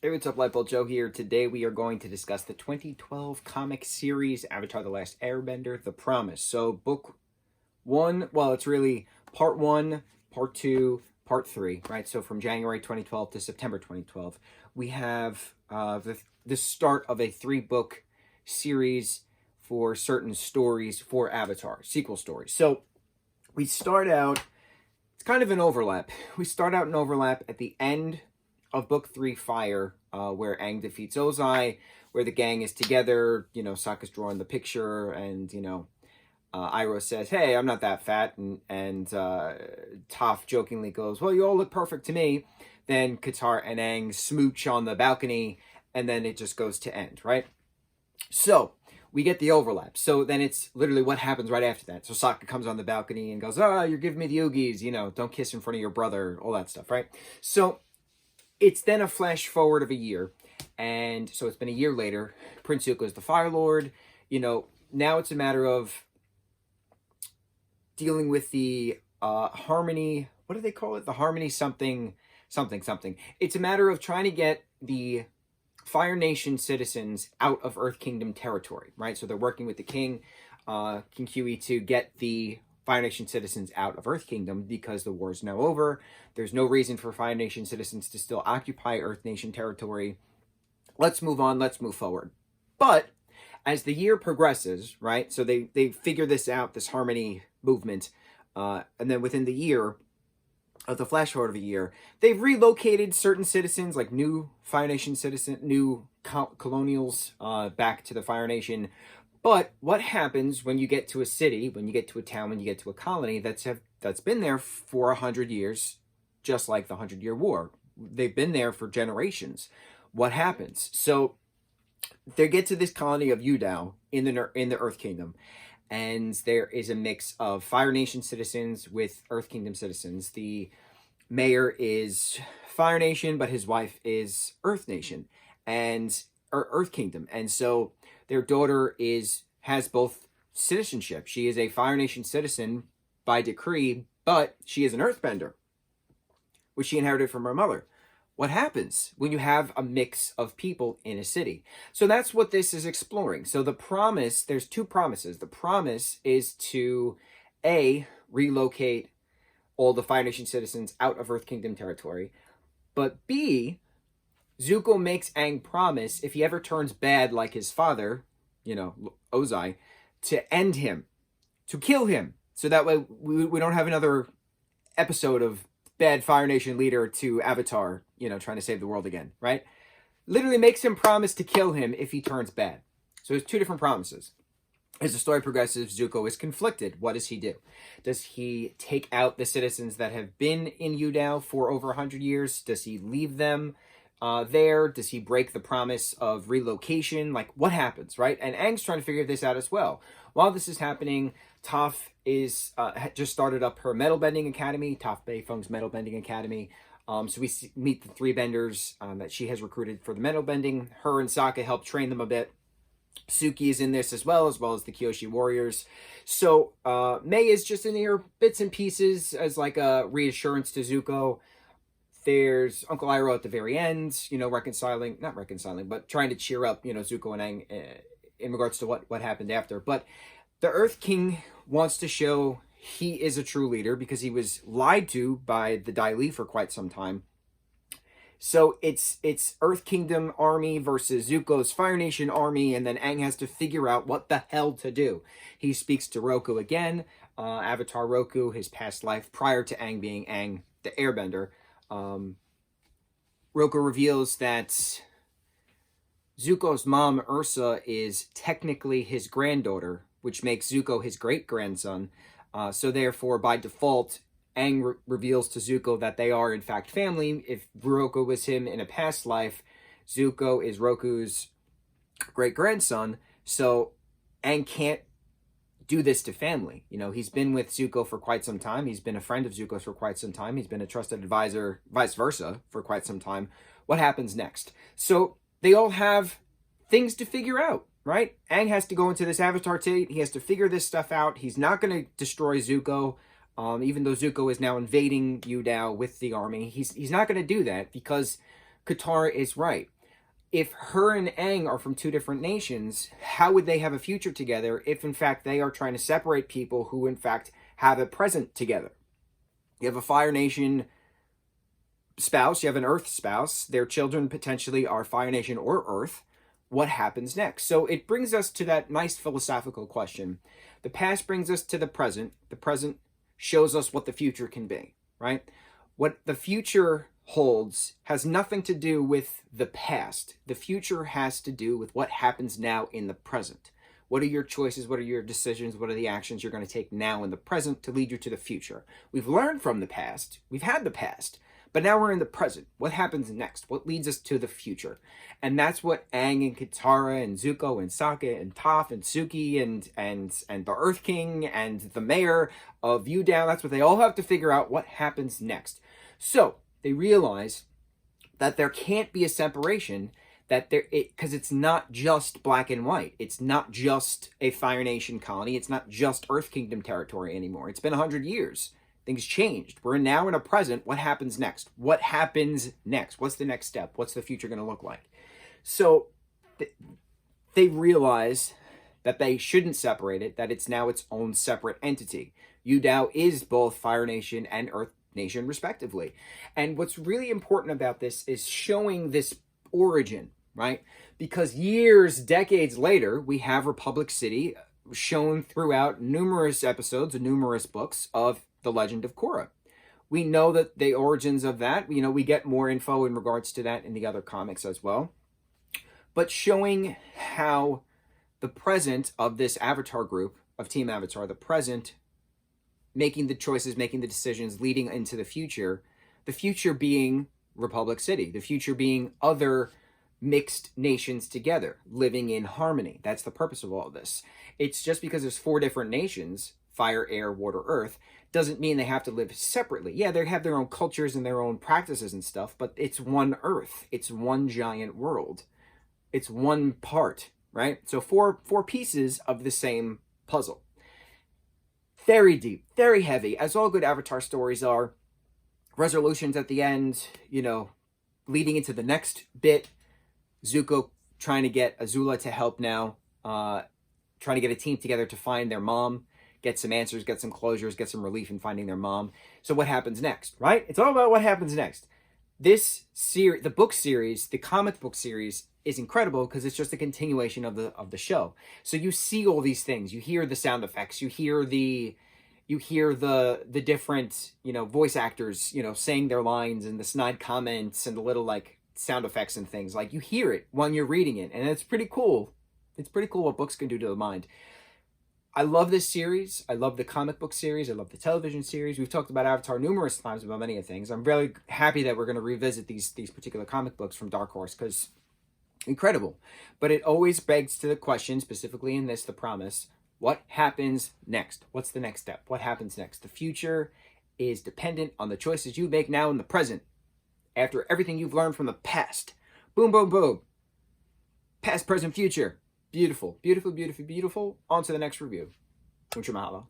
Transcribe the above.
Hey, what's up, lightboltjoe here. Today we are going to discuss the 2012 comic series, Avatar: The Last Airbender, The Promise. So book one, well, it's really part one, part two, part three, right? So from January 2012 to September 2012, we have the start of a 3-book series for certain stories for Avatar, sequel stories. So we start out, it's kind of an overlap. We start out an overlap at the end of Book 3, Fire, where Aang defeats Ozai, where the gang is together, Sokka's drawing the picture, and, Iroh says, hey, I'm not that fat, and Toph jokingly goes, well, you all look perfect to me. Then Katara and Aang smooch on the balcony, and then it just goes to end, right? So, we get the overlap. So then it's literally what happens right after that. So Sokka comes on the balcony and goes, you're giving me the oogies, don't kiss in front of your brother, all that stuff, right? So it's then a flash forward of a year, and so it's been a year later. Prince Zuko is the Fire Lord. Now it's a matter of dealing with the harmony. What do they call it? The harmony something. It's a matter of trying to get the Fire Nation citizens out of Earth Kingdom territory, right? So they're working with the King, King Huey, to get the Fire Nation citizens out of Earth Kingdom because the war is now over. There's no reason for Fire Nation citizens to still occupy Earth Nation territory. Let's move on. Let's move forward. But as the year progresses, right, so they figure this out, this harmony movement, and then within the year, of the flash forward of a year, they've relocated certain citizens, like new Fire Nation new colonials, back to the Fire Nation. But what happens when you get to a city, when you get to a town, when you get to a colony that's been there for 100 years, just like the 100-Year War? They've been there for generations. What happens? So they get to this colony of Yudao in the Earth Kingdom, and there is a mix of Fire Nation citizens with Earth Kingdom citizens. The mayor is Fire Nation, but his wife is Earth Nation or Earth Kingdom, and so their daughter has both citizenship. She is a Fire Nation citizen by decree, but she is an Earthbender, which she inherited from her mother. What happens when you have a mix of people in a city? So that's what this is exploring. So the promise, there's 2 promises. The promise is to, A, relocate all the Fire Nation citizens out of Earth Kingdom territory, but B, Zuko makes Aang promise, if he ever turns bad like his father, Ozai, to end him, to kill him. So that way we don't have another episode of bad Fire Nation leader to Avatar, trying to save the world again, right? Literally makes him promise to kill him if he turns bad. So there's 2 different promises. As the story progresses, Zuko is conflicted. What does he do? Does he take out the citizens that have been in Yudao for over 100 years? Does he leave them there? Does he break the promise of relocation? Like, what happens, right? And Aang's trying to figure this out as well. While this is happening, Toph is just started up her metal bending academy, Toph Beifeng's metal bending academy. So we meet the 3 benders that she has recruited for the metal bending. Her and Sokka help train them a bit. Suki is in this as well as the Kyoshi warriors. So May is just in here bits and pieces as like a reassurance to Zuko. There's Uncle Iroh at the very end, not reconciling, but trying to cheer up, Zuko and Aang in regards to what happened after. But the Earth King wants to show he is a true leader because he was lied to by the Dai Li for quite some time. So it's Earth Kingdom army versus Zuko's Fire Nation army, and then Aang has to figure out what the hell to do. He speaks to Roku again, Avatar Roku, his past life prior to Aang being Aang the Airbender. Roku reveals that Zuko's mom, Ursa, is technically his granddaughter, which makes Zuko his great-grandson. So therefore, by default, Aang reveals to Zuko that they are, in fact, family. If Roku was him in a past life, Zuko is Roku's great-grandson. So Aang can't do this to family. He's been with Zuko for quite some time. He's been a friend of Zuko's for quite some time. He's been a trusted advisor, vice versa, for quite some time. What happens next? So they all have things to figure out, right? Aang has to go into this Avatar state. He has to figure this stuff out. He's not going to destroy Zuko. Even though Zuko is now invading Yudao with the army, he's not going to do that because Katara is right. if her and Aang are from two different nations, how would they have a future together if, in fact, they are trying to separate people who, in fact, have a present together? You have a Fire Nation spouse, you have an Earth spouse, their children potentially are Fire Nation or Earth. What happens next? So it brings us to that nice philosophical question. The past brings us to the present shows us what the future can be, right? What the future holds has nothing to do with the past. The future has to do with what happens now in the present. What are your choices? What are your decisions? What are the actions you're going to take now in the present to lead you to the future? We've learned from the past. We've had the past. But now we're in the present. What happens next? What leads us to the future? And that's what Aang and Katara and Zuko and Sokka and Toph and Suki and the Earth King and the mayor of Yudown, that's what they all have to figure out, what happens next. So they realize that there can't be a separation, because it's not just black and white. It's not just a Fire Nation colony. It's not just Earth Kingdom territory anymore. It's been 100 years. Things changed. We're now in a present. What happens next? What happens next? What's the next step? What's the future going to look like? So they realize that they shouldn't separate it, that it's now its own separate entity. Yudown is both Fire Nation and Earth Nation, respectively. And what's really important about this is showing this origin, right? Because years, decades later, we have Republic City shown throughout numerous episodes and numerous books of The Legend of Korra. We know that the origins of that, we get more info in regards to that in the other comics as well. But showing how the present of this Avatar group, of Team Avatar, the present, making the choices, making the decisions, leading into the future being Republic City, the future being other mixed nations together, living in harmony. That's the purpose of all of this. It's just because there's 4 different nations, fire, air, water, earth, doesn't mean they have to live separately. Yeah, they have their own cultures and their own practices and stuff, but it's one earth. It's one giant world. It's one part, right? So four pieces of the same puzzle. Very deep, very heavy, as all good Avatar stories are. Resolutions at the end, leading into the next bit. Zuko trying to get Azula to help now, trying to get a team together to find their mom, get some answers, get some closures, get some relief in finding their mom. So what happens next, right? It's all about what happens next. This series, the book series, the comic book series, is incredible because it's just a continuation of the show. So you see all these things. You hear the sound effects. You hear the different, voice actors, saying their lines and the snide comments and the little sound effects and things. You hear it when you're reading it, and it's pretty cool. It's pretty cool what books can do to the mind. I love this series. I love the comic book series. I love the television series. We've talked about Avatar numerous times about many of things. I'm really happy that we're going to revisit these particular comic books from Dark Horse because incredible. But it always begs to the question, specifically in this, The Promise, what happens next? What's the next step? What happens next? The future is dependent on the choices you make now in the present. After everything you've learned from the past. Boom, boom, boom. Past, present, future. Beautiful, beautiful, beautiful, beautiful. On to the next review. Mucho mahalo.